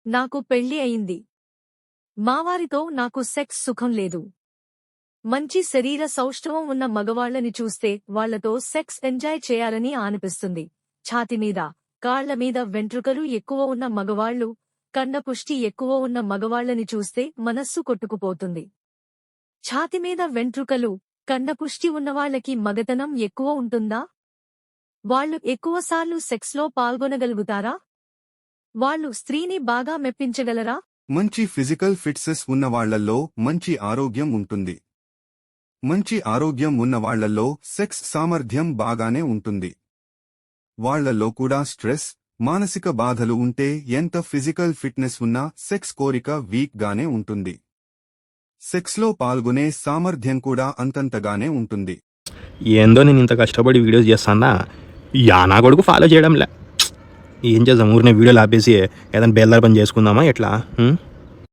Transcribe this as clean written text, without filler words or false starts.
నాకు పెళ్లి అయింది. మావారితో నాకు సెక్స్ సుఖం లేదు. మంచి శరీర సౌష్ఠవం ఉన్న మగవాళ్లని చూస్తే వాళ్లతో సెక్స్ ఎంజాయ్ చేయాలని అనిపిస్తుంది. ఛాతిమీద, కాళ్లమీద వెంట్రుకలు ఎక్కువ ఉన్న మగవాళ్లు, కండపుష్టి ఎక్కువ ఉన్న మగవాళ్లని చూస్తే మనస్సు కొట్టుకుపోతుంది. ఛాతిమీద వెంట్రుకలు, కండపుష్టి ఉన్నవాళ్లకి మగతనం ఎక్కువ ఉంటుందా? వాళ్లు ఎక్కువసార్లు సెక్స్లో పాల్గొనగలుగుతారా? వాళ్లు స్త్రీని బాగా మెప్పించగలరా? మంచి ఫిజికల్ ఫిట్నెస్ ఉన్నవాళ్లల్లో మంచి ఆరోగ్యం ఉంటుంది. మంచి ఆరోగ్యం ఉన్నవాళ్లలో సెక్స్ సామర్థ్యం బాగానే ఉంటుంది. వాళ్లలో కూడా స్ట్రెస్, మానసిక బాధలు ఉంటే ఎంత ఫిజికల్ ఫిట్నెస్ ఉన్నా సెక్స్ కోరిక వీక్ గానే ఉంటుంది. సెక్స్లో పాల్గొనే సామర్థ్యం కూడా అంతంతగానే ఉంటుంది. ఏందో నేను ఇంత కష్టపడి వీడియోస్ చేస్తానా, నా కొడుకు ఫాలో చేయడంలే. ఏం చేద్దాం, ఊరినే వీడియోలు ఆపేసి ఏదైనా బేల్దార్ పని చేసుకుందామా ఎట్లా?